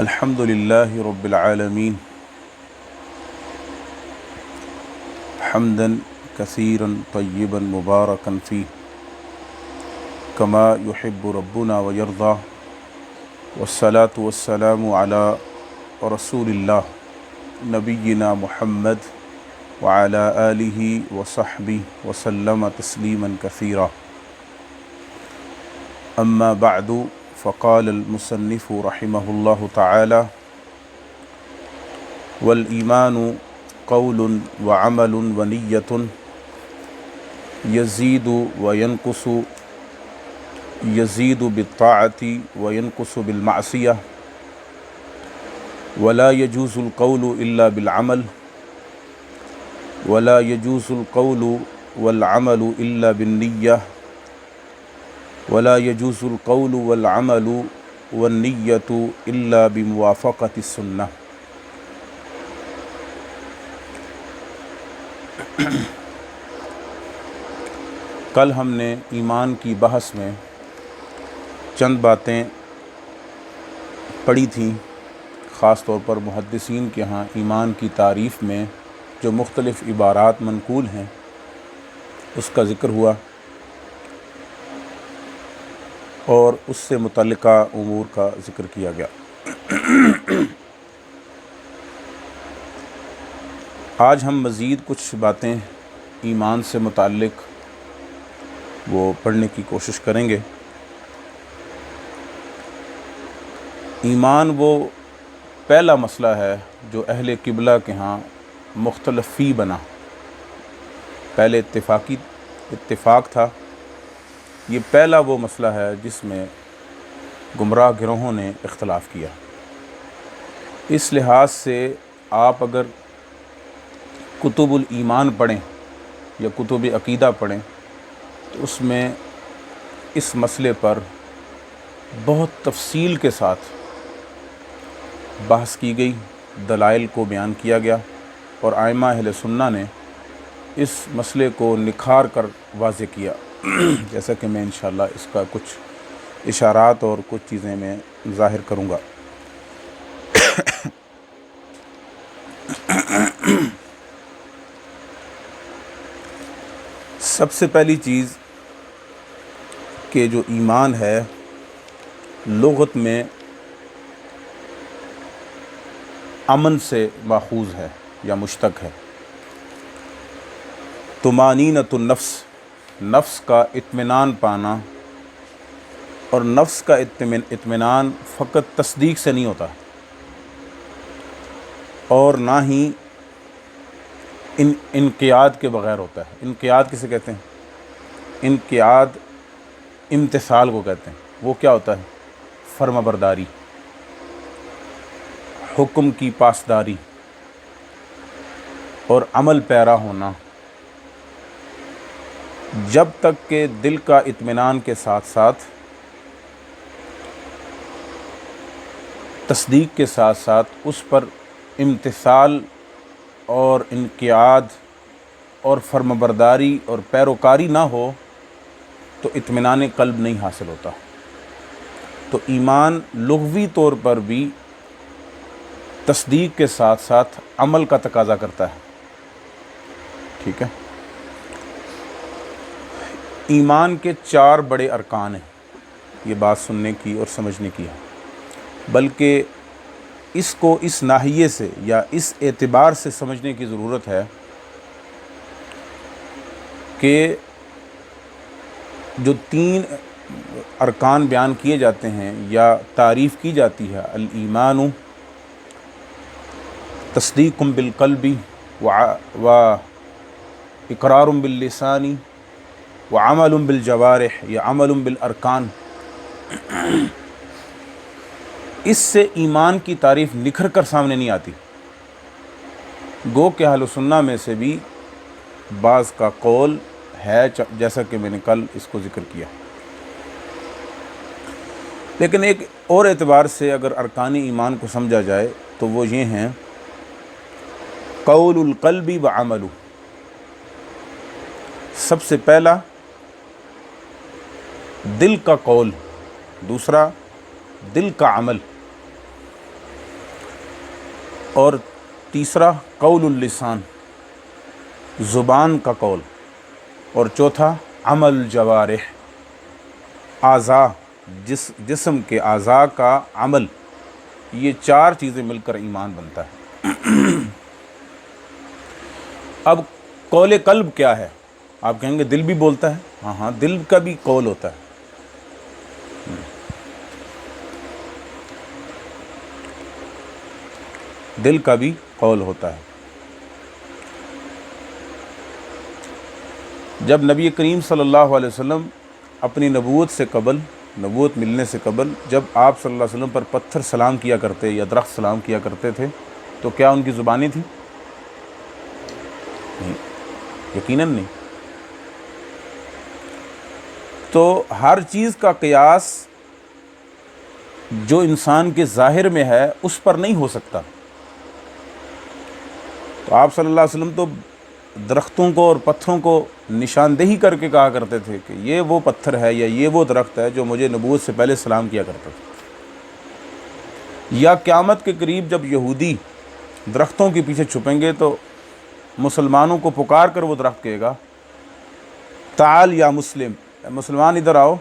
الحمد لله رب العالمين حمدا كثيرا طيبا مباركا فيه كما يحب ربنا ويرضى والصلاة والسلام على رسول الله نبينا محمد وعلى آله وصحبه وسلم تسليما كثيرا أما بعد فقال المصنف رحمه الله تعالى والإيمان قول وعمل ونية يزيد وينقص يزيد بالطاعة وينقص بالمعصية ولا يجوز القول إلا بالعمل ولا يجوز القول والعمل إلا بالنية ولا يجوز القول والعمل والنية إلا بموافقة السنة۔ کل ہم نے ایمان کی بحث میں چند باتیں پڑھی تھیں، خاص طور پر محدثین کے ہاں ایمان کی تعریف میں جو مختلف عبارات منقول ہیں اس کا ذکر ہوا اور اس سے متعلقہ امور کا ذکر کیا گیا۔ آج ہم مزید کچھ باتیں ایمان سے متعلق وہ پڑھنے کی کوشش کریں گے۔ ایمان وہ پہلا مسئلہ ہے جو اہل قبلہ کے ہاں مختلف فی بنا۔ پہلے اتفاق تھا، یہ پہلا وہ مسئلہ ہے جس میں گمراہ گروہوں نے اختلاف کیا۔ اس لحاظ سے آپ اگر کتب الایمان پڑھیں یا کتب عقیدہ پڑھیں تو اس میں اس مسئلے پر بہت تفصیل کے ساتھ بحث کی گئی، دلائل کو بیان کیا گیا اور ائمہ اہل سنہ نے اس مسئلے کو نکھار کر واضح کیا، جیسا کہ میں انشاءاللہ اس کا کچھ اشارات اور کچھ چیزیں میں ظاہر کروں گا۔ سب سے پہلی چیز کہ جو ایمان ہے لغت میں امن سے ماخوذ ہے یا مشتق ہے۔ طمانینۃ النفس، نفس کا اطمینان پانا، اور نفس کا اطمینان فقط تصدیق سے نہیں ہوتا اور نہ ہی انقیاد کے بغیر ہوتا ہے۔ انقیاد کسے کہتے ہیں؟ انقیاد امتثال کو کہتے ہیں۔ وہ کیا ہوتا ہے؟ فرما برداری، حکم کی پاسداری اور عمل پیرا ہونا۔ جب تک کہ دل کا اطمینان کے ساتھ ساتھ تصدیق کے ساتھ ساتھ اس پر امتثال اور انقیاد اور فرمانبرداری اور پیروکاری نہ ہو تو اطمینان قلب نہیں حاصل ہوتا۔ تو ایمان لغوی طور پر بھی تصدیق کے ساتھ ساتھ عمل کا تقاضا کرتا ہے، ٹھیک ہے؟ ایمان کے 4 بڑے ارکان ہیں، یہ بات سننے کی اور سمجھنے کی ہے، بلکہ اس کو اس ناحیے سے یا اس اعتبار سے سمجھنے کی ضرورت ہے کہ جو 3 ارکان بیان کیے جاتے ہیں یا تعریف کی جاتی ہے، الایمان تصدیق بالقلب و اقرار باللسان وعمل بالجوارح یا عمل بالارکان، اس سے ایمان کی تعریف نکھر کر سامنے نہیں آتی۔ گو کہ اہل سنہ میں سے بھی بعض کا قول ہے، جیسا کہ میں نے کل اس کو ذکر کیا، لیکن ایک اور اعتبار سے اگر ارکان ایمان کو سمجھا جائے تو وہ یہ ہیں: قول القلب وعمل، سب سے پہلا دل کا قول، دوسرا دل کا عمل۔ اور تیسرا قول اللسان، زبان کا قول، اور چوتھا عمل الجوارح، اعضاء، جسم کے اعضاء کا عمل۔ یہ چار چیزیں مل کر ایمان بنتا ہے۔ اب قول قلب کیا ہے؟ آپ کہیں گے دل بھی بولتا ہے۔ ہاں ہاں، دل کا بھی قول ہوتا ہے۔ دل کا بھی قول ہوتا ہے۔ جب نبی کریم صلی اللہ علیہ وسلم اپنی نبوت سے قبل، نبوت ملنے سے قبل، جب آپ صلی اللہ علیہ وسلم پر پتھر سلام کیا کرتے یا درخت سلام کیا کرتے تھے تو کیا ان کی زبانیں تھیں؟ نہیں، یقیناً نہیں۔ تو ہر چیز کا قیاس جو انسان کے ظاہر میں ہے اس پر نہیں ہو سکتا۔ تو آپ صلی اللہ علیہ وسلم تو درختوں کو اور پتھروں کو نشاندہی کر کے کہا کرتے تھے کہ یہ وہ پتھر ہے یا یہ وہ درخت ہے جو مجھے نبوت سے پہلے سلام کیا کرتا تھا۔ یا قیامت کے قریب جب یہودی درختوں کے پیچھے چھپیں گے تو مسلمانوں کو پکار کر وہ درخت کہے گا تعال یا مسلم، مسلمان ادھر آؤ،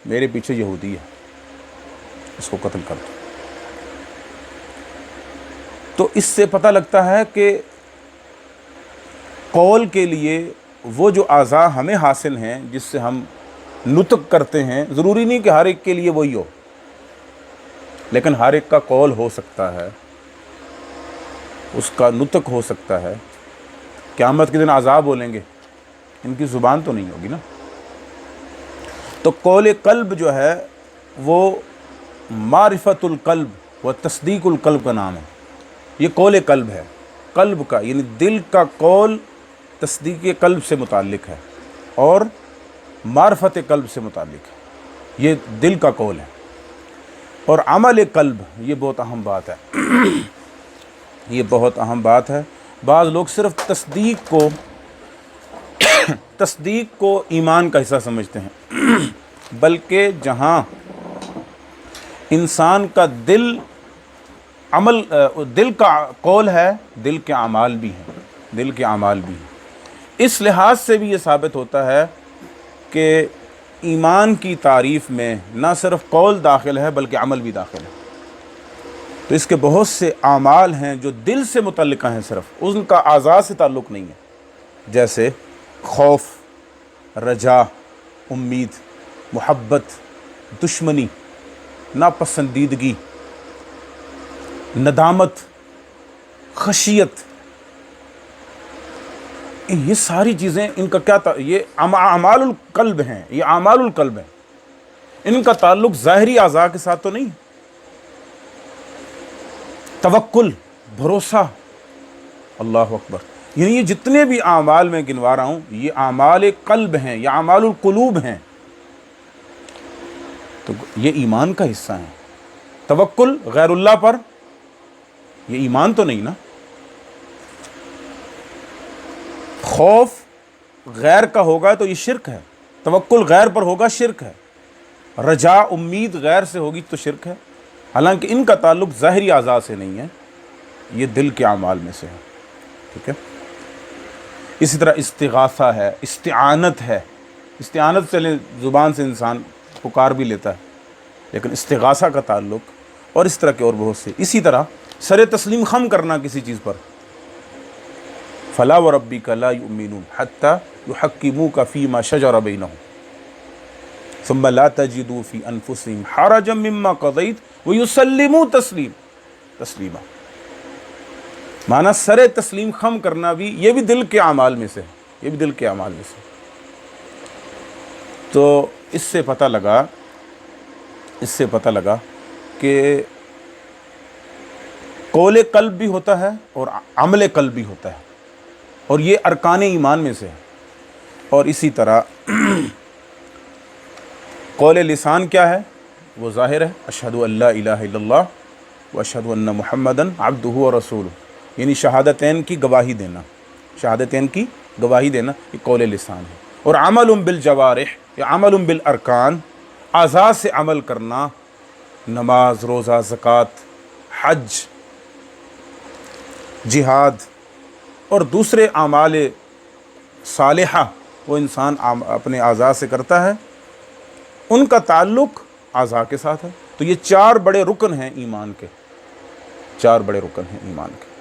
میرے پیچھے یہودی ہے، اس کو قتل کر دو۔ تو اس سے پتہ لگتا ہے کہ قول کے لیے وہ جو اعضاء ہمیں حاصل ہیں، جس سے ہم نطق کرتے ہیں، ضروری نہیں کہ ہر ایک کے لیے وہی ہو، لیکن ہر ایک کا قول ہو سکتا ہے، اس کا نطق ہو سکتا ہے۔ قیامت کے دن اعضاء بولیں گے، ان کی زبان تو نہیں ہوگی نا۔ تو قول قلب جو ہے وہ معرفت القلب و تصدیق القلب کا نام ہے۔ یہ قول قلب ہے، قلب کا یعنی دل کا قول تصدیق قلب سے متعلق ہے اور معرفت قلب سے متعلق ہے، یہ دل کا قول ہے۔ اور عمل قلب، یہ بہت اہم بات ہے، یہ بہت اہم بات ہے۔ بعض لوگ صرف تصدیق کو ایمان کا حصہ سمجھتے ہیں، بلکہ جہاں انسان کا دل کا قول ہے، دل کے اعمال بھی ہیں، دل کے اعمال بھی ہیں۔ اس لحاظ سے بھی یہ ثابت ہوتا ہے کہ ایمان کی تعریف میں نہ صرف قول داخل ہے بلکہ عمل بھی داخل ہے۔ تو اس کے بہت سے اعمال ہیں جو دل سے متعلقہ ہیں، صرف ان کا اعضاء سے تعلق نہیں ہے، جیسے خوف، رجا، امید، محبت، دشمنی، ناپسندیدگی، ندامت، خشیت، یہ ساری چیزیں ان کا کیا یہ اعمال القلب ہیں، یہ اعمال القلب ہیں، ان کا تعلق ظاہری اعضاء کے ساتھ تو نہیں۔ توکل، بھروسہ، اللہ اکبر، یعنی یہ جتنے بھی اعمال میں گنوا رہا ہوں یہ اعمال قلب ہیں، یہ اعمال القلوب ہیں، تو یہ ایمان کا حصہ ہیں۔ توکل غیر اللہ پر، یہ ایمان تو نہیں نا۔ خوف غیر کا ہوگا تو یہ شرک ہے، توکل غیر پر ہوگا شرک ہے، رجا امید غیر سے ہوگی تو شرک ہے، حالانکہ ان کا تعلق ظاہری اعضاء سے نہیں ہے، یہ دل کے اعمال میں سے ہے، ٹھیک ہے۔ اسی طرح استغاثہ ہے، استعانت ہے، استعانت سے زبان سے انسان پکار بھی لیتا ہے، لیکن استغاثہ کا تعلق، اور اس طرح کے اور بہت سے۔ اسی طرح سر تسلیم خم کرنا کسی چیز پر، فلا وربک لا یؤمنون حتی یحکموک فیما شجر بینہم ثم لا تجدوا فی انفسہم حرجا مما قضیت ویسلموا تسلیما۔ معنی سر تسلیم خم کرنا بھی، یہ بھی دل کے اعمال میں سے، یہ بھی دل کے اعمال میں سے۔ تو اس سے پتہ لگا کہ قول قلب بھی ہوتا ہے اور عمل قلب بھی ہوتا ہے، اور یہ ارکان ایمان میں سے ہے۔ اور اسی طرح قول لسان کیا ہے؟ وہ ظاہر ہے، اشہد ان لا الہ الا اللہ واشہد ان محمدًا عبدہ ورسولہ، یعنی شہادتین کی گواہی دینا، شہادتین کی گواہی دینا، یہ قول لسان ہے۔ اور عمل بالجوارح یا عمل بالارکان، اعضاء سے عمل کرنا، نماز، روزہ، زکوٰۃ، حج، جہاد اور دوسرے اعمال صالحہ وہ انسان اپنے اعضاء سے کرتا ہے، ان کا تعلق اعضاء کے ساتھ ہے۔ تو یہ 4 بڑے رکن ہیں ایمان کے، 4 بڑے رکن ہیں ایمان کے،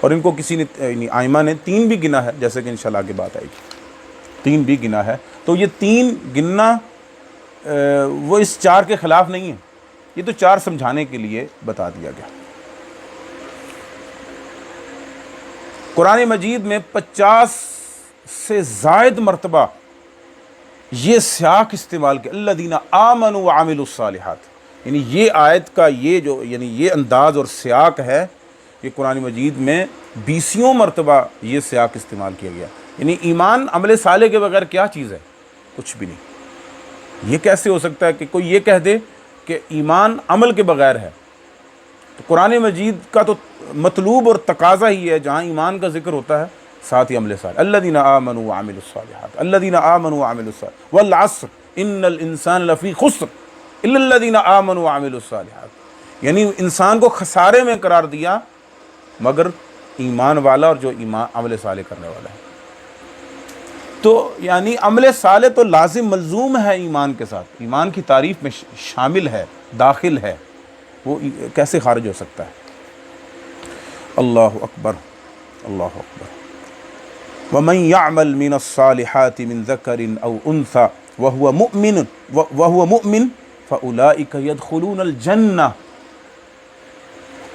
اور ان کو کسی نے یعنی ائمہ نے 3 بھی گنا ہے، جیسے کہ انشاءاللہ آگے بات آئے گی، 3 بھی گنا ہے۔ تو یہ 3 گننا وہ اس 4 کے خلاف نہیں ہے، یہ تو 4 سمجھانے کے لیے بتا دیا گیا۔ قرآن مجید میں 50 سے زائد مرتبہ یہ سیاق استعمال کیا، الذین آمنوا وعملوا الصالحات، یعنی یہ آیت کا یہ جو یعنی یہ انداز اور سیاق ہے، یہ قرآن مجید میں 20 مرتبہ یہ سیاق استعمال کیا گیا۔ یعنی ایمان عمل صالح کے بغیر کیا چیز ہے؟ کچھ بھی نہیں۔ یہ کیسے ہو سکتا ہے کہ کوئی یہ کہہ دے کہ ایمان عمل کے بغیر ہے؟ تو قرآن مجید کا تو مطلوب اور تقاضا ہی ہے، جہاں ایمان کا ذکر ہوتا ہے ساتھ ہی عمل صالح، الذین آمنوا وعملوا الصالحات، الذین آمنوا وعملوا الصالحات، والعصر ان الانسان لفی خسر الا الذین آمنوا وعملوا الصالحات، یعنی انسان کو خسارے میں قرار دیا مگر ایمان والا اور جو ایمان عمل صالح کرنے والا ہے۔ تو یعنی عمل صالح تو لازم ملزوم ہے ایمان کے ساتھ، ایمان کی تعریف میں شامل ہے، داخل ہے، وہ کیسے خارج ہو سکتا ہے؟ اللہ اکبر، اللہ اکبر۔ وَمَن يَعْمَلْ مِنَ الصَّالِحَاتِ مِن ذَكَرٍ أَوْ أُنثَىٰ وَهُوَ مُؤْمِنٌ فَأُولَٰئِكَ يَدْخُلُونَ الْجَنَّةَ۔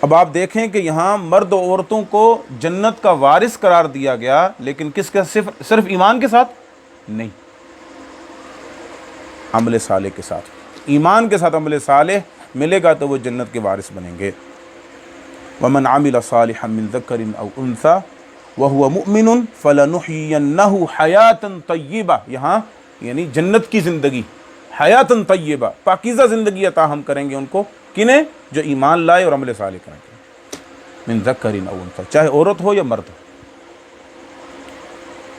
اب آپ دیکھیں کہ یہاں مرد و عورتوں کو جنت کا وارث قرار دیا گیا، لیکن کس کا؟ صرف ایمان کے ساتھ نہیں، عمل صالح کے ساتھ۔ ایمان کے ساتھ عمل صالح ملے گا تو وہ جنت کے وارث بنیں گے۔ وَمَنْ عَمِلَ صَالِحًا مِّن ذَكَرٍ أَوْ أُنثَىٰ وَهُوَ مُؤْمِنٌ فَلَنُحْيِيَنَّهُ حَيَاةً طَيِّبَةً، یہاں یعنی جنت کی زندگی، حیاتً طیبہ، پاکیزہ زندگی عطا ہم کریں گے ان کو، کنہیں؟ جو ایمان لائے اور عمل صالح کریں گے، من ذکر او انثیٰ، چاہے عورت ہو یا مرد ہو۔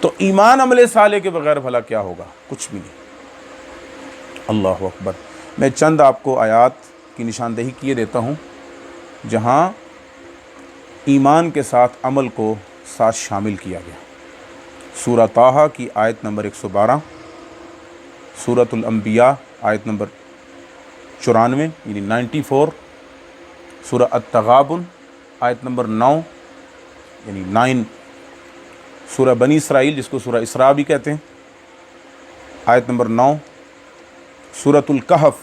تو ایمان عمل صالح کے بغیر بھلا کیا ہوگا؟ کچھ بھی نہیں۔ اللہ اکبر۔ میں چند آپ کو آیات کی نشاندہی کیے دیتا ہوں جہاں ایمان کے ساتھ عمل کو ساتھ شامل کیا گیا۔ سورہ طٰہٰ کی آیت نمبر 112، سورۃ الانبیاء آیت نمبر 94 یعنی 94، سورہ التغابن آیت نمبر 9 یعنی 9، سورہ بنی اسرائیل جس کو سورہ اسراء بھی کہتے ہیں آیت نمبر 9، سورۃ الکہف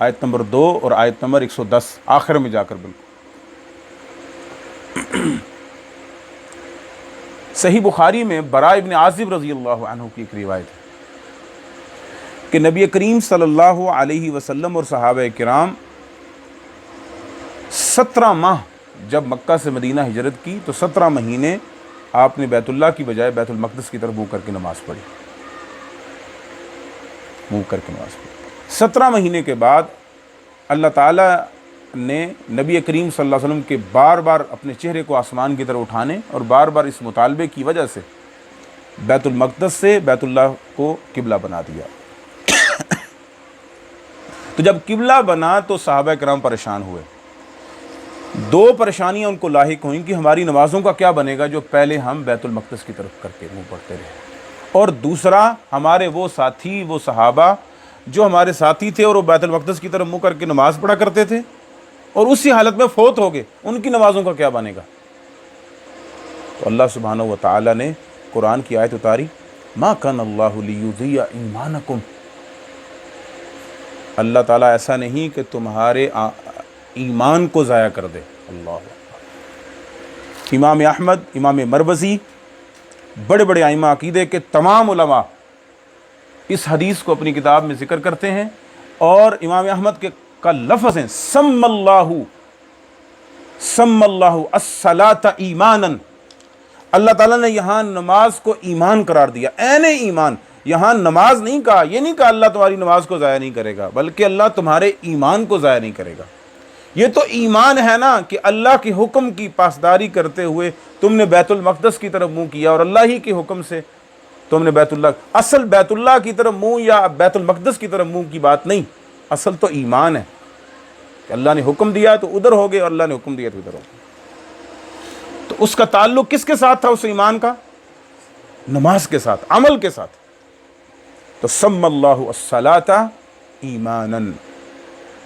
آیت نمبر 2 اور آیت نمبر 110 آخر میں جا کر بالکل۔ صحیح بخاری میں براء ابن عازب رضی اللہ عنہ کی ایک روایت ہے کہ نبی کریم صلی اللہ علیہ وسلم اور صحابہ کرام 17 ماہ جب مکہ سے مدینہ ہجرت کی تو 17 مہینے آپ نے بیت اللہ کی بجائے بیت المقدس کی طرف منہ کر کے نماز پڑھی، منہ کر کے نماز پڑھی۔ 17 مہینے کے بعد اللہ تعالیٰ نے نبی کریم صلی اللہ علیہ وسلم کے بار بار اپنے چہرے کو آسمان کی طرف اٹھانے اور بار بار اس مطالبے کی وجہ سے بیت المقدس سے بیت اللہ کو قبلہ بنا دیا۔ تو جب قبلہ بنا تو صحابہ کرام پریشان ہوئے۔ 2 پریشانیاں ان کو لاحق ہوئیں کہ ہماری نمازوں کا کیا بنے گا جو پہلے ہم بیت المقدس کی طرف کر کے منہ پڑھتے رہے، اور دوسرا ہمارے وہ ساتھی، وہ صحابہ جو ہمارے ساتھی تھے اور وہ بیت المقدس کی طرف منہ کر کے نماز پڑھا کرتے تھے اور اسی حالت میں فوت ہو گئے، ان کی نمازوں کا کیا بنے گا؟ تو اللہ سبحانہ و تعالیٰ نے قرآن کی آیت اتاری، ما کان اللہ لیضیع ایمانکم، اللہ تعالیٰ ایسا نہیں کہ تمہارے ایمان کو ضائع کر دے۔ اللہ اکبر۔ امام احمد، امام مروزی، بڑے بڑے ائمہ عقیدے کے تمام علماء اس حدیث کو اپنی کتاب میں ذکر کرتے ہیں، اور امام احمد کا لفظ ہے سم اللہ الصلاۃ ایمانا، اللہ تعالیٰ نے یہاں نماز کو ایمان قرار دیا، عین ایمان۔ یہاں نماز نہیں کہا، یہ نہیں کہا اللہ تمہاری نماز کو ضائع نہیں کرے گا، بلکہ اللہ تمہارے ایمان کو ضائع نہیں کرے گا۔ یہ تو ایمان ہے نا کہ اللہ کے حکم کی پاسداری کرتے ہوئے تم نے بیت المقدس کی طرف منہ کیا اور اللہ ہی کے حکم سے تم نے بیت اللہ، اصل بیت اللہ کی طرف منہ یا بیت المقدس کی طرف منہ کی بات نہیں، اصل تو ایمان ہے کہ اللہ نے حکم دیا تو ادھر ہو گئے اور اللہ نے حکم دیا تو ادھر ہو گئے۔ تو اس کا تعلق کس کے ساتھ تھا اس ایمان کا؟ نماز کے ساتھ، عمل کے ساتھ. تو سم اللہ الصلاۃ ایمانا.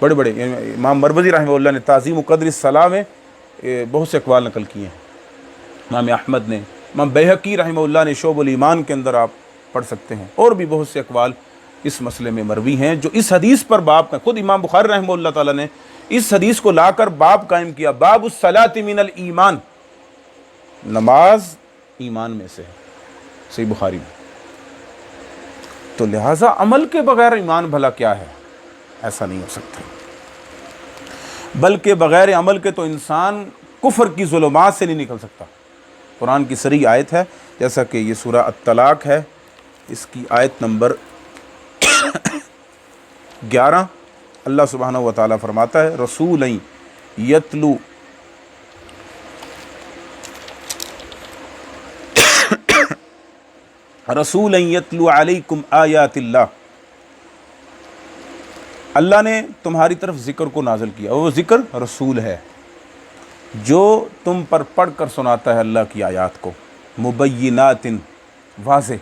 بڑے بڑے امام مروزی رحمہ اللہ نے تعظیم و قدر الصلاۃ میں بہت سے اقوال نقل کیے ہیں. امام احمد نے، امام بیہقی رحمہ اللہ نے شعب الایمان کے اندر آپ پڑھ سکتے ہیں، اور بھی بہت سے اقوال اس مسئلے میں مروی ہیں جو اس حدیث پر باب کا، خود امام بخاری رحمہ اللہ تعالیٰ نے اس حدیث کو لا کر باب قائم کیا، باب الصلاۃ من الایمان، نماز ایمان میں سے ہے، صحیح بخاری میں. تو لہٰذا عمل کے بغیر ایمان بھلا کیا ہے؟ ایسا نہیں ہو سکتا. بلکہ بغیر عمل کے تو انسان کفر کی ظلمات سے نہیں نکل سکتا. قرآن کی صریح آیت ہے، جیسا کہ یہ سورہ الطلاق ہے، اس کی آیت نمبر 11. اللہ سبحانہ و تعالیٰ فرماتا ہے رسولا یتلو رسولا یتلو علیکم آیات اللہ. اللہ نے تمہاری طرف ذکر کو نازل کیا، وہ ذکر رسول ہے جو تم پر پڑھ کر سناتا ہے اللہ کی آیات کو، مبینات واضح،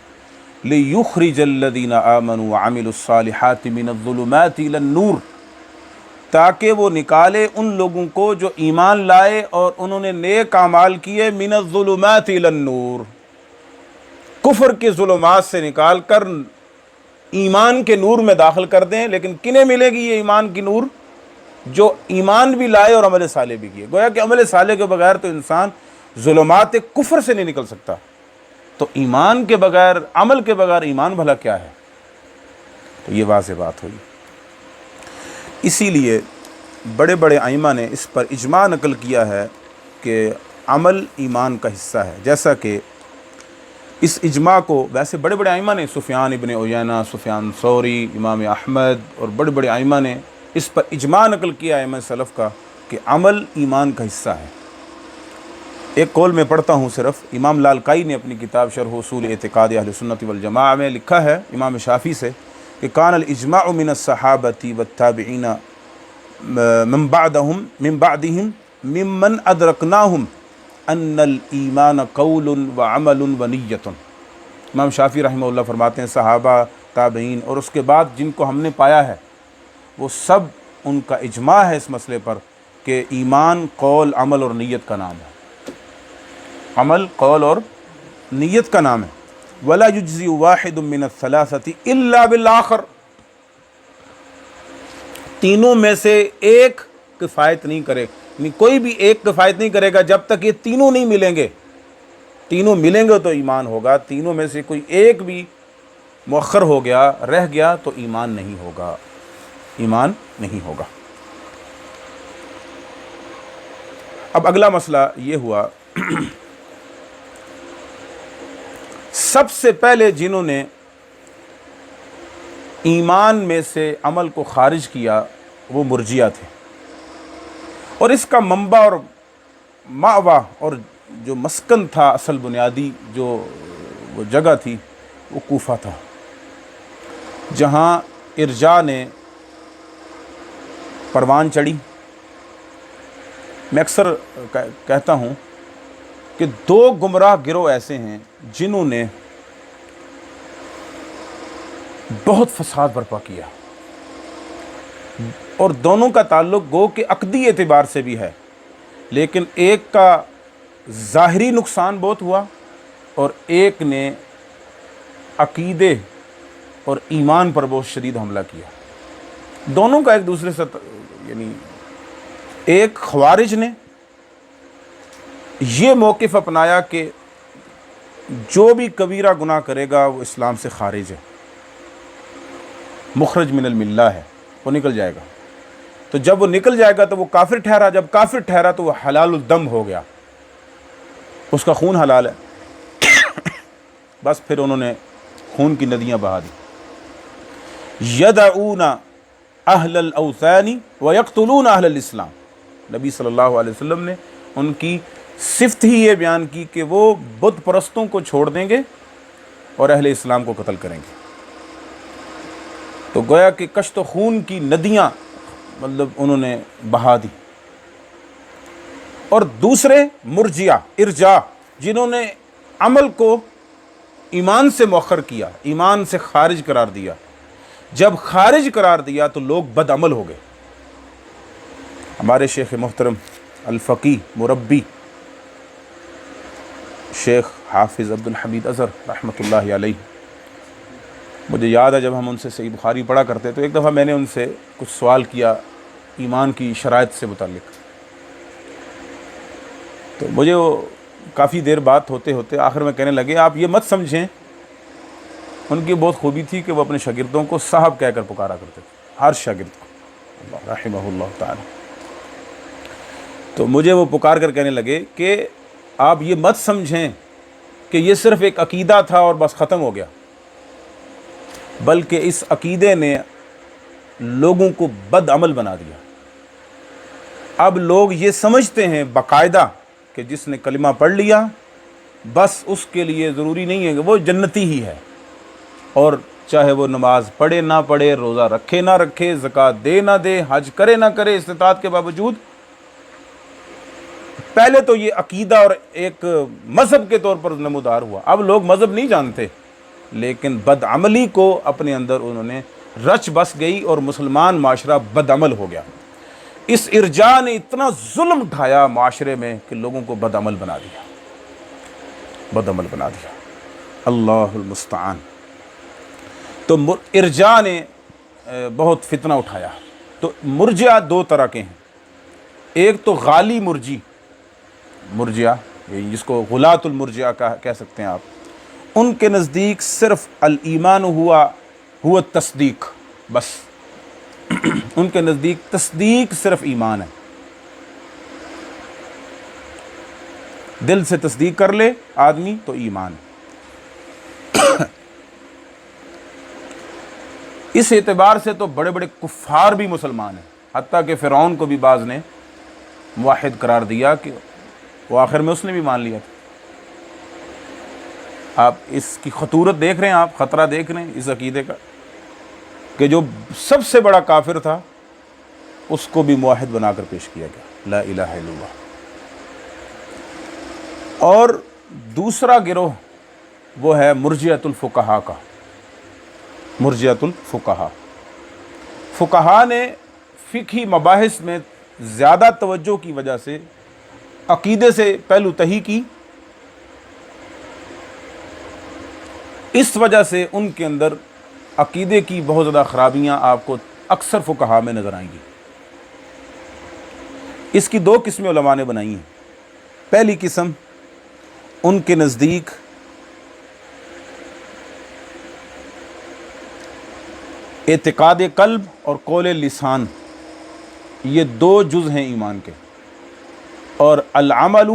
لیخرج الذین آمنوا وعملوا الصالحات من الظلمات الی النور، تاکہ وہ نکالے ان لوگوں کو جو ایمان لائے اور انہوں نے نیک اعمال کیے، من الظلمات الی النور، کفر کے ظلمات سے نکال کر ایمان کے نور میں داخل کر دیں. لیکن کنہیں ملے گی یہ ایمان کی نور؟ جو ایمان بھی لائے اور عمل صالح بھی کیے. گویا کہ عمل صالح کے بغیر تو انسان ظلمات کفر سے نہیں نکل سکتا. تو ایمان کے بغیر، عمل کے بغیر ایمان بھلا کیا ہے؟ تو یہ واضح بات ہوئی. اسی لیے بڑے بڑے ائمہ نے اس پر اجماع نقل کیا ہے کہ عمل ایمان کا حصہ ہے. جیسا کہ اس اجماع کو ویسے بڑے بڑے ائمہ نے، سفیان ابن عیینہ، سفیان ثوری، امام احمد اور بڑے بڑے ائمہ نے اس پر اجماع نقل کیا ائمہ سلف کا کہ عمل ایمان کا حصہ ہے. ایک قول میں پڑھتا ہوں صرف، امام لالکائی نے اپنی کتاب شرح اصول اعتقاد اہل سنت والجماعہ میں لکھا ہے امام شافعی سے کہ کان الاجماع من الصحابۃ والتابعین من بعدهم ممن ادرکناہم ان الایمان قول وعمل ونیۃ. امام شافعی رحمہ اللہ فرماتے ہیں صحابہ، تابعین اور اس کے بعد جن کو ہم نے پایا ہے وہ سب ان کا اجماع ہے اس مسئلے پر کہ ایمان قول، عمل اور نیت کا نام ہے. عمل، قول اور نیت کا نام ہے. ولا یجزی واحد من الثلاثۃ الا بالآخر، تینوں میں سے ایک کفایت نہیں کرے، یعنی کوئی بھی ایک کفایت نہیں کرے گا جب تک یہ تینوں نہیں ملیں گے. تینوں ملیں گے تو ایمان ہوگا، تینوں میں سے کوئی ایک بھی مؤخر ہو گیا، رہ گیا تو ایمان نہیں ہوگا، ایمان نہیں ہوگا. اب اگلا مسئلہ یہ ہوا، سب سے پہلے جنہوں نے ایمان میں سے عمل کو خارج کیا وہ مرجیہ تھے، اور اس کا منبع اور مأویٰ اور جو مسکن تھا، اصل بنیادی جو وہ جگہ تھی وہ کوفہ تھا، جہاں ارجاء نے پروان چڑھی. میں اکثر کہتا ہوں کہ دو گمراہ گروہ ایسے ہیں جنہوں نے بہت فساد برپا کیا، اور دونوں کا تعلق گو کہ عقدی اعتبار سے بھی ہے، لیکن ایک کا ظاہری نقصان بہت ہوا اور ایک نے عقیدے اور ایمان پر بہت شدید حملہ کیا. دونوں کا ایک دوسرے سے یعنی ایک خوارج نے یہ موقف اپنایا کہ جو بھی کبیرہ گناہ کرے گا وہ اسلام سے خارج ہے، مخرج من الملہ ہے، وہ نکل جائے گا. تو جب وہ نکل جائے گا تو وہ کافر ٹھہرا، جب کافر ٹھہرا تو وہ حلال الدم ہو گیا، اس کا خون حلال ہے. بس پھر انہوں نے خون کی ندیاں بہا دی. یدعون اہل الاوثان ویقتلون اہل الاسلام، نبی صلی اللہ علیہ وسلم نے ان کی صفت ہی یہ بیان کی کہ وہ بت پرستوں کو چھوڑ دیں گے اور اہل اسلام کو قتل کریں گے. تو گویا کہ کشت و خون کی ندیاں مطلب انہوں نے بہا دی. اور دوسرے مرجیہ ارجاء، جنہوں نے عمل کو ایمان سے مؤخر کیا، ایمان سے خارج قرار دیا۔ جب خارج قرار دیا تو لوگ بد عمل ہو گئے۔ ہمارے شیخ محترم الفقی مربی شیخ حافظ عبد الحمید اظہر رحمۃ اللہ علیہ، مجھے یاد ہے جب ہم ان سے صحیح بخاری پڑھا کرتے تو ایک دفعہ میں نے ان سے کچھ سوال کیا ایمان کی شرائط سے متعلق، تو مجھے وہ کافی دیر بات ہوتے ہوتے آخر میں کہنے لگے آپ یہ مت سمجھیں، ان کی بہت خوبی تھی کہ وہ اپنے شاگردوں کو صاحب کہہ کر پکارا کرتے تھے، ہر شاگرد کو، اللہ رحمہ اللہ تعالی۔ تو مجھے وہ پکار کر کہنے لگے کہ آپ یہ مت سمجھیں کہ یہ صرف ایک عقیدہ تھا اور بس ختم ہو گیا، بلکہ اس عقیدے نے لوگوں کو بد عمل بنا دیا۔ اب لوگ یہ سمجھتے ہیں باقاعدہ کہ جس نے کلمہ پڑھ لیا بس اس کے لیے ضروری نہیں ہے کہ وہ جنتی ہی ہے، اور چاہے وہ نماز پڑھے نہ پڑھے، روزہ رکھے نہ رکھے، زکوٰۃ دے نہ دے، حج کرے نہ کرے استطاعت کے باوجود۔ پہلے تو یہ عقیدہ اور ایک مذہب کے طور پر نمودار ہوا، اب لوگ مذہب نہیں جانتے، لیکن بد عملی کو اپنے اندر انہوں نے رچ بس گئی اور مسلمان معاشرہ بد عمل ہو گیا۔ اس ارجاء نے اتنا ظلم اٹھایا معاشرے میں کہ لوگوں کو بد عمل بنا دیا، بد عمل بنا دیا، اللہ المستعان۔ تو ارجاء نے بہت فتنہ اٹھایا۔ تو مرجئہ دو طرح کے ہیں، ایک تو غالی مرجئہ جس کو غلاۃ المرجئہ کہہ سکتے ہیں آپ، ان کے نزدیک صرف الایمان ہوا تصدیق، بس ان کے نزدیک تصدیق صرف ایمان ہے، دل سے تصدیق کر لے آدمی تو ایمان ہے۔ اس اعتبار سے تو بڑے بڑے کفار بھی مسلمان ہیں، حتیٰ کہ فرعون کو بھی بعض نے موحد قرار دیا کہ وہ آخر میں اس نے بھی مان لیا تھا۔ آپ اس کی خطورت دیکھ رہے ہیں، آپ خطرہ دیکھ رہے ہیں اس عقیدے کا کہ جو سب سے بڑا کافر تھا اس کو بھی موحد بنا کر پیش کیا گیا، لا الہ الا اللہ۔ اور دوسرا گروہ وہ ہے مرجئۃ الفقہاء کا، مرجئۃ الفقہاء۔ فقہاء نے فقہی مباحث میں زیادہ توجہ کی وجہ سے عقیدے سے پہلو تہی کی، اس وجہ سے ان کے اندر عقیدے کی بہت زیادہ خرابیاں آپ کو اکثر فقہاء میں نظر آئیں گی۔ اس کی دو قسمیں علماء نے بنائی ہیں۔ پہلی قسم، ان کے نزدیک اعتقاد قلب اور قول لسان یہ دو جز ہیں ایمان کے، اور العمل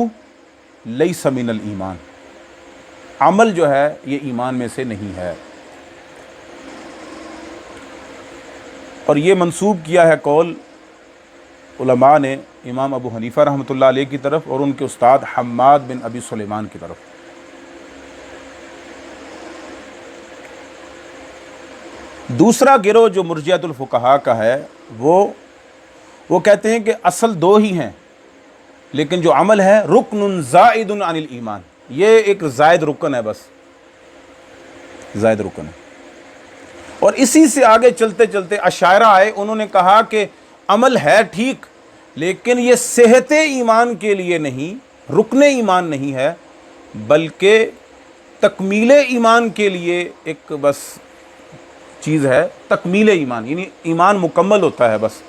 لیس من الایمان، عمل جو ہے یہ ایمان میں سے نہیں ہے۔ اور یہ منسوب کیا ہے قول علماء نے امام ابو حنیفہ رحمۃ اللہ علیہ کی طرف اور ان کے استاد حماد بن ابی سلیمان کی طرف۔ دوسرا گروہ جو مرجئۃ الفقہاء کا ہے وہ کہتے ہیں کہ اصل دو ہی ہیں، لیکن جو عمل ہے رکن زائد عن الایمان، یہ ایک زائد رکن ہے، بس زائد رکن ہے۔ اور اسی سے آگے چلتے چلتے اشاعرہ آئے، انہوں نے کہا کہ عمل ہے ٹھیک، لیکن یہ صحت ایمان کے لیے نہیں، رکن ایمان نہیں ہے، بلکہ تکمیل ایمان کے لیے ایک بس چیز ہے، تکمیل ایمان، یعنی ایمان مکمل ہوتا ہے بس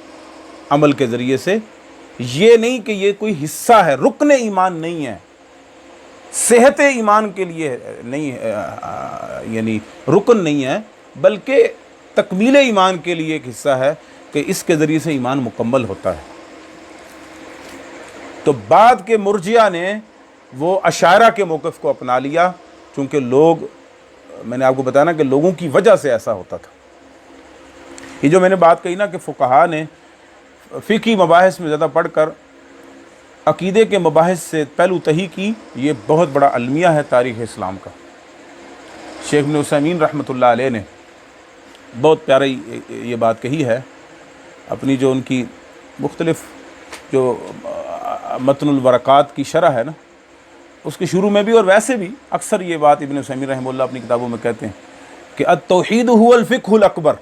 عمل کے ذریعے سے، یہ نہیں کہ یہ کوئی حصہ ہے، رکن ایمان نہیں ہے، صحت ایمان کے لیے نہیں ہے، یعنی رکن نہیں ہے، بلکہ تکمیل ایمان کے لیے ایک حصہ ہے کہ اس کے ذریعے سے ایمان مکمل ہوتا ہے۔ تو بعد کے مرجئہ نے وہ اشاعرہ کے موقف کو اپنا لیا، چونکہ لوگ، میں نے آپ کو بتایا نا کہ لوگوں کی وجہ سے ایسا ہوتا تھا۔ یہ جو میں نے بات کہی نا کہ فقہاء نے فقہی مباحث میں زیادہ پڑھ کر عقیدے کے مباحث سے پہلو تہی کی، یہ بہت بڑا المیہ ہے تاریخ اسلام کا۔ شیخ ابن عثیمین رحمۃ اللہ علیہ نے بہت پیاری یہ بات کہی ہے، اپنی جو ان کی مختلف جو متن الورقات کی شرح ہے نا، اس کے شروع میں بھی اور ویسے بھی اکثر یہ بات ابن عثیمین رحمہ اللہ اپنی کتابوں میں کہتے ہیں کہ التوحید هو الفقہ الاکبر،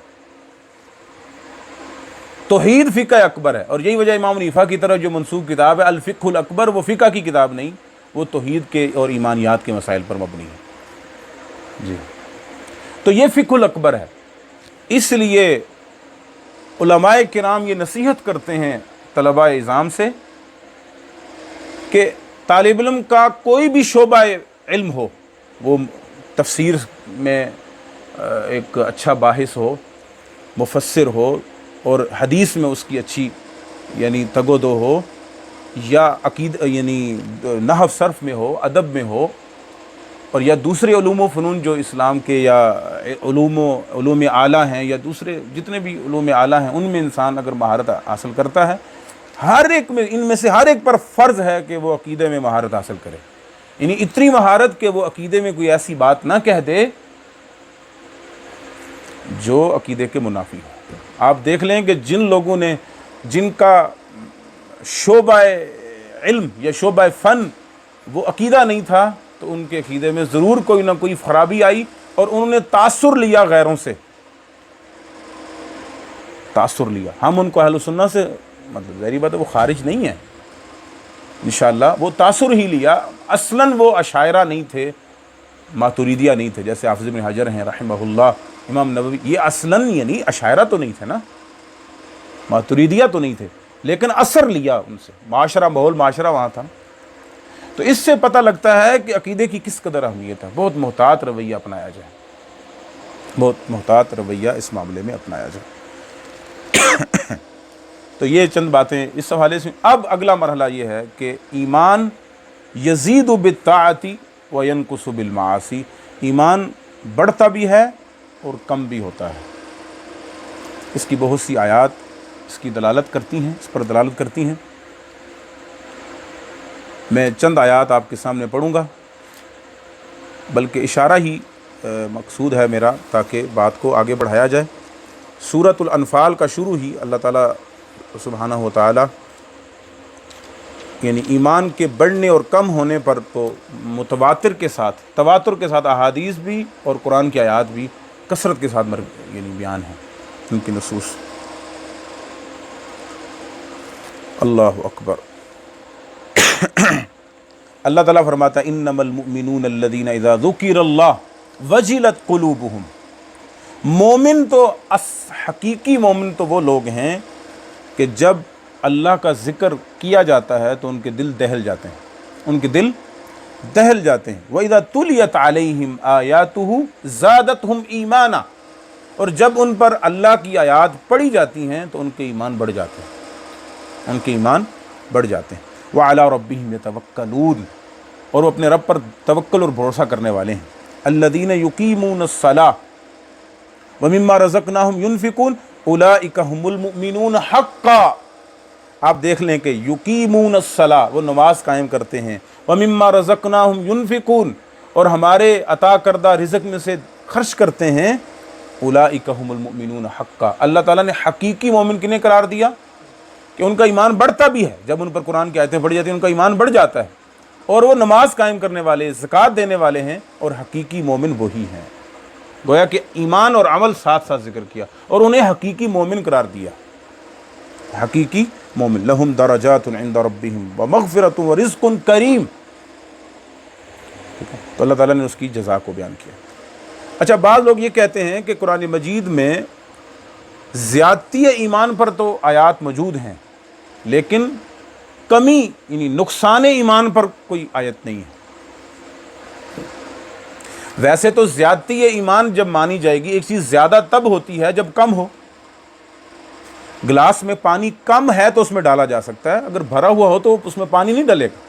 توحید فقہ اکبر ہے. اور یہی وجہ امام حنیفہ کی طرف جو منسوب کتاب ہے الفقہ الاکبر، وہ فقہ کی کتاب نہیں، وہ توحید کے اور ایمانیات کے مسائل پر مبنی ہے. جی تو یہ فقہ الاکبر ہے. اس لیے علماء کرام یہ نصیحت کرتے ہیں طلباء اعظام سے کہ طالب علم کا کوئی بھی شعبہ علم ہو، وہ تفسیر میں ایک اچھا باحث ہو، مفسر ہو، اور حدیث میں اس کی اچھی یعنی تگ و دو ہو، یا یعنی نحو صرف میں ہو، ادب میں ہو، اور یا دوسرے علوم و فنون جو اسلام کے یا علوم اعلیٰ ہیں یا دوسرے جتنے بھی علوم اعلیٰ ہیں ان میں انسان اگر مہارت حاصل کرتا ہے، ہر ایک میں ان میں سے ہر ایک پر فرض ہے کہ وہ عقیدے میں مہارت حاصل کرے. یعنی اتنی مہارت کہ وہ عقیدے میں کوئی ایسی بات نہ کہہ دے جو عقیدے کے منافی ہو. آپ دیکھ لیں کہ جن لوگوں نے جن کا شعبہ علم یا شعبہ فن وہ عقیدہ نہیں تھا تو ان کے عقیدے میں ضرور کوئی نہ کوئی خرابی آئی، اور انہوں نے تاثر لیا غیروں سے، تاثر لیا. ہم ان کو اہل سنت سے مطلب ظاہری بات ہے وہ خارج نہیں ہے انشاءاللہ، وہ تاثر ہی لیا. اصلاً وہ اشاعرہ نہیں تھے، ماتریدیہ نہیں تھے، جیسے حافظ ابن حجر ہیں رحمہ اللہ، امام نووی، یہ اصلاً یعنی اشاعرہ تو نہیں تھے نا، ماتریدیہ تو نہیں تھے، لیکن اثر لیا ان سے، معاشرہ ماحول معاشرہ وہاں تھا. تو اس سے پتہ لگتا ہے کہ عقیدے کی کس قدر اہمیت ہے. بہت محتاط رویہ اپنایا جائے، بہت محتاط رویہ اس معاملے میں اپنایا جائے. تو یہ چند باتیں اس حوالے سے. اب اگلا مرحلہ یہ ہے کہ ایمان یزید بالطاعت وینقص بالمعاصی، ایمان بڑھتا بھی ہے اور کم بھی ہوتا ہے. اس کی بہت سی آیات اس کی دلالت کرتی ہیں، اس پر دلالت کرتی ہیں. میں چند آیات آپ کے سامنے پڑھوں گا، بلکہ اشارہ ہی مقصود ہے میرا تاکہ بات کو آگے بڑھایا جائے. سورۃ الانفال کا شروع ہی اللہ تعالیٰ سبحانہ و تعالیٰ یعنی ایمان کے بڑھنے اور کم ہونے پر تو متواتر کے ساتھ، تواتر کے ساتھ احادیث بھی اور قرآن کی آیات بھی کثرت کے ساتھ یعنی بیان ہیں ان کی نصوص. اللہ اکبر. اللہ تعالیٰ فرماتا ہے انما المؤمنون الذین اذا ذکر اللہ وجلت قلوبہم. مومن تو حقیقی مومن تو وہ لوگ ہیں کہ جب اللہ کا ذکر کیا جاتا ہے تو ان کے دل دہل جاتے ہیں، ان کے دل دہل جاتے ہیں. وَإِذَا تُلِيَتْ عَلَيْهِمْ آيَاتُهُ زَادَتْهُمْ ایمانا، اور جب ان پر اللہ کی آیات پڑھی جاتی ہیں تو ان کے ایمان بڑھ جاتے ہیں، ان کے ایمان بڑھ جاتے ہیں. وَعَلَىٰ رَبِّهِمْ يَتَوَكَّلُونَ، اور وہ اپنے رب پر توکل اور بھروسہ کرنے والے ہیں. الَّذِينَ يُقِيمُونَ الصَّلَاةَ وَمِمَّا رَزَقْنَاهُمْ يُنْفِقُونَ أُولَٰئِكَ هُمُ الْمُؤْمِنُونَ حَقًّا. آپ دیکھ لیں کہ یقیمون الصلاۃ، وہ نماز قائم کرتے ہیں، وَمِمَّا رَزَقْنَاهُمْ يُنْفِقُونَ، اور ہمارے عطا کردہ رزق میں سے خرچ کرتے ہیں. أُولَٰئِكَ هُمُ الْمُؤْمِنُونَ حَقًّا. اللہ تعالیٰ نے حقیقی مومن کنہیں قرار دیا کہ ان کا ایمان بڑھتا بھی ہے، جب ان پر قرآن کی آیتیں پڑھی جاتی ہیں ان کا ایمان بڑھ جاتا ہے، اور وہ نماز قائم کرنے والے، زکوٰۃ دینے والے ہیں، اور حقیقی مومن وہی ہیں. گویا کہ ایمان اور عمل ساتھ ساتھ ذکر کیا اور انہیں حقیقی مومن قرار دیا. حقیقی مومن لہم درجات عند ربہم ومغفرۃ ورزق کریم. تو اللہ تعالیٰ نے اس کی جزا کو بیان کیا. اچھا، بعض لوگ یہ کہتے ہیں کہ قرآن مجید میں زیادتی ایمان پر تو آیات موجود ہیں، لیکن کمی یعنی نقصان ایمان پر کوئی آیت نہیں ہے. ویسے تو زیادتی ایمان جب مانی جائے گی، ایک چیز زیادہ تب ہوتی ہے جب کم ہو. گلاس میں پانی کم ہے تو اس میں ڈالا جا سکتا ہے، اگر بھرا ہوا ہو تو اس میں پانی نہیں ڈلے گا.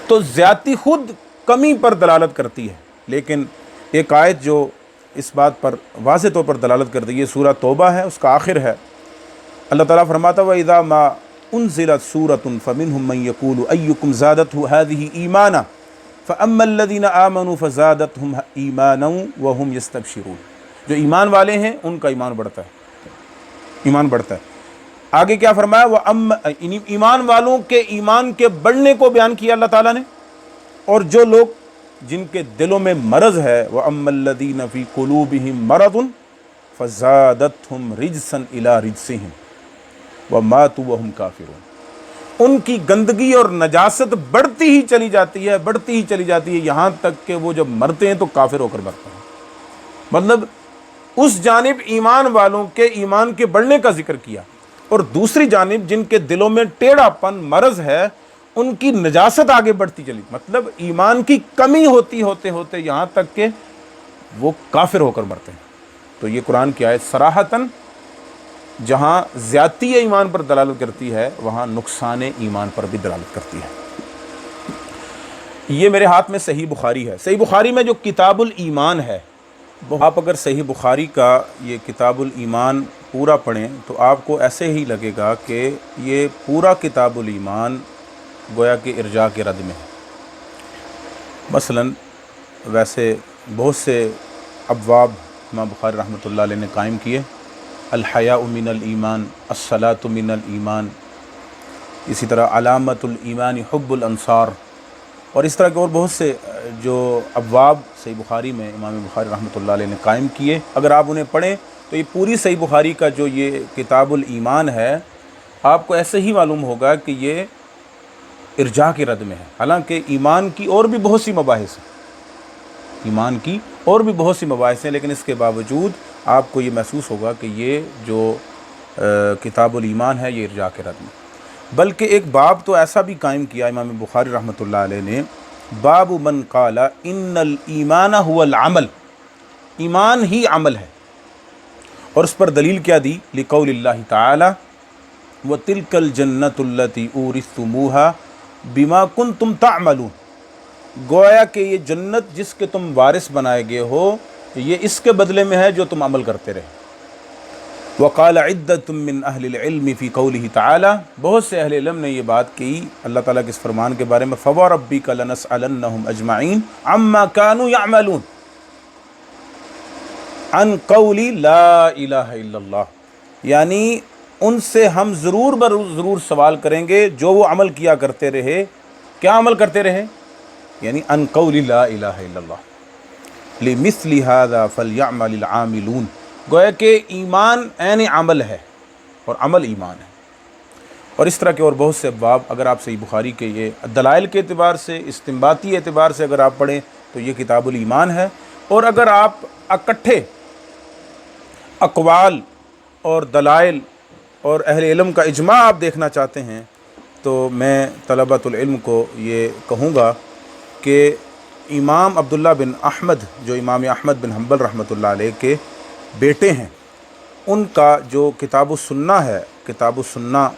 تو زیادتی خود کمی پر دلالت کرتی ہے، لیکن ایک آیت جو اس بات پر واضح طور پر دلالت کرتی ہے، سورہ توبہ ہے، اس کا آخر ہے. اللہ تعالیٰ فرماتا ہے وَإِذَا مَا أُنزِلَتْ سُورَةٌ فَمِنْهُمْ مَنْ يَقُولُ أَيُّكُمْ زَادَتْهُ هَذِهِ إِيمَانًا فَأَمَّا الَّذِينَ آمَنُوا فَزَادَتْهُمْ إِيمَانًا وَهُمْ يَسْتَبْشِرُونَ. جو ایمان والے ہیں ان کا ایمان بڑھتا ہے، ایمان بڑھتا ہے. آگے کیا فرمایا؟ ایمان والوں کے ایمان کے بڑھنے کو بیان کیا اللہ تعالیٰ نے، اور جو لوگ جن کے دلوں میں مرض ہے، وَأَمَّا الَّذِينَ فِي قُلُوبِهِم مَرَضٌ فَزَادَتْهُمْ رِجْسًا إِلَىٰ رِجْسِهِمْ وَمَاتُوا وَهُمْ كَافِرُونَ، ان کی گندگی اور نجاست بڑھتی ہی چلی جاتی ہے، بڑھتی ہی چلی جاتی ہے، یہاں تک کہ وہ جب مرتے ہیں تو کافر ہو کر مرتے ہیں۔ مطلب اس جانب ایمان والوں کے ایمان کے بڑھنے کا ذکر کیا، اور دوسری جانب جن کے دلوں میں ٹیڑھا پن مرض ہے ان کی نجاست آگے بڑھتی چلی، مطلب ایمان کی کمی ہوتی ہوتے ہوتے یہاں تک کہ وہ کافر ہو کر مرتے ہیں۔ تو یہ قرآن کی آیت صراحتاً جہاں زیادتی ایمان پر دلالت کرتی ہے وہاں نقصان ایمان پر بھی دلالت کرتی ہے۔ یہ میرے ہاتھ میں صحیح بخاری ہے۔ صحیح بخاری میں جو کتاب الایمان ہے، آپ اگر صحیح بخاری کا یہ کتاب الایمان پورا پڑھیں تو آپ کو ایسے ہی لگے گا کہ یہ پورا کتاب الایمان گویا کہ ارجاء کے رد میں ہے۔ مثلاً ویسے بہت سے ابواب امام بخاری رحمۃ اللہ علیہ نے قائم کیے، الحیاء من الایمان، الصلاۃ من الایمان، اسی طرح علامت الایمان حب الانصار، اور اس طرح کے اور بہت سے جو ابواب صحیح بخاری میں امام بخاری رحمۃ اللہ علیہ نے قائم کیے۔ اگر آپ انہیں پڑھیں تو یہ پوری صحیح بخاری کا جو یہ کتاب الایمان ہے آپ کو ایسے ہی معلوم ہوگا کہ یہ ارجاء کے رد میں ہے، حالانکہ ایمان کی اور بھی بہت سی مباحث ہیں، ایمان کی اور بھی بہت سی مباحث ہیں، لیکن اس کے باوجود آپ کو یہ محسوس ہوگا کہ یہ جو کتاب الایمان ہے یہ ارجاء کے رد میں۔ بلکہ ایک باب تو ایسا بھی قائم کیا امام بخاری رحمۃ اللہ علیہ نے، باب من قال ان الایمان هو العمل، ایمان ہی عمل ہے، اور اس پر دلیل کیا دی؟ لقول اللہ تعالی وَتِلْكَ الْجَنَّةُ الَّتِي أُورِثْتُمُوهَا بِمَا كُنْتُمْ تَعْمَلُونَ، گویا کہ یہ جنت جس کے تم وارث بنائے گئے ہو یہ اس کے بدلے میں ہے جو تم عمل کرتے رہے۔ وقال عدۃ من اہل العلم فی قولہ تعالی، بہت سے اہل علم نے یہ بات کی اللہ تعالیٰ کے اس فرمان کے بارے میں، فوربک لنسألنہم اجمعین عما كانوا يعملون عن قول لا الہ الا اللہ، یعنی ان سے ہم ضرور سوال کریں گے جو وہ عمل کیا کرتے رہے۔ کیا عمل کرتے رہے؟ یعنی عن قول لا الہ الا اللہ، لمثل هذا فلیعمل العاملون، گویا کہ ایمان عین عمل ہے اور عمل ایمان ہے۔ اور اس طرح کے اور بہت سے ابواب اگر آپ صحیح بخاری کے یہ دلائل کے اعتبار سے، استنباطی اعتبار سے اگر آپ پڑھیں تو یہ کتاب الایمان ہے، اور اگر آپ اکٹھے اقوال اور دلائل اور اہل علم کا اجماع آپ دیکھنا چاہتے ہیں تو میں طلبۃ العلم کو یہ کہوں گا کہ امام عبداللہ بن احمد جو امام احمد بن حنبل رحمۃ اللہ علیہ کے بیٹے ہیں، ان کا جو کتاب السنہ ہے، کتاب السنہ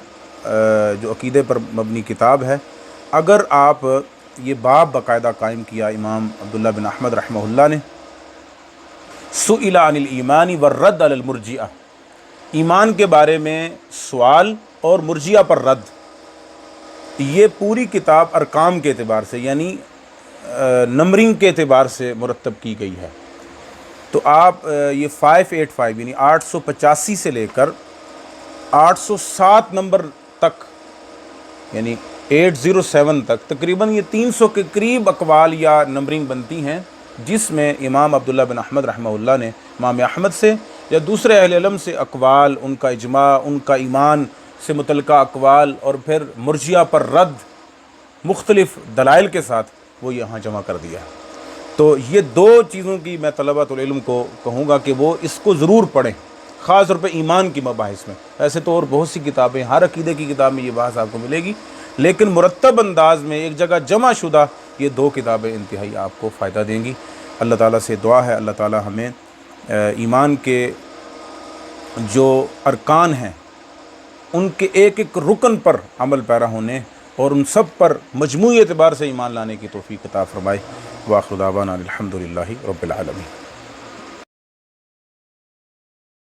جو عقیدے پر مبنی کتاب ہے، اگر آپ یہ باب باقاعدہ قائم کیا امام عبداللہ بن احمد رحمہ اللہ نے، سئل عن الایمان والرد علی المرجئہ، ایمان کے بارے میں سوال اور مرجئہ پر رد، یہ پوری کتاب ارکام کے اعتبار سے یعنی نمبرنگ کے اعتبار سے مرتب کی گئی ہے۔ تو آپ یہ 585 یعنی 885 سے لے کر 807 نمبر تک یعنی 807 تک تقریباً یہ 300 کے قریب اقوال یا نمبرنگ بنتی ہیں، جس میں امام عبداللہ بن احمد رحمہ اللہ نے امام احمد سے یا دوسرے اہل علم سے اقوال، ان کا اجماع، ان کا ایمان سے متعلقہ اقوال اور پھر مرجئہ پر رد مختلف دلائل کے ساتھ وہ یہاں جمع کر دیا ہے۔ تو یہ دو چیزوں کی میں طلبۃ العلم کو کہوں گا کہ وہ اس کو ضرور پڑھیں، خاص طور پہ ایمان کی مباحث میں۔ ایسے تو اور بہت سی کتابیں، ہر عقیدے کی کتاب میں یہ بحث آپ کو ملے گی، لیکن مرتب انداز میں ایک جگہ جمع شدہ یہ دو کتابیں انتہائی آپ کو فائدہ دیں گی۔ اللہ تعالیٰ سے دعا ہے اللہ تعالیٰ ہمیں ایمان کے جو ارکان ہیں ان کے ایک ایک رکن پر عمل پیرا ہونے اور ان سب پر مجموعی اعتبار سے ایمان لانے کی توفیق عطا فرمائے۔ وآخر دعوانا الحمدللہ رب العالمین۔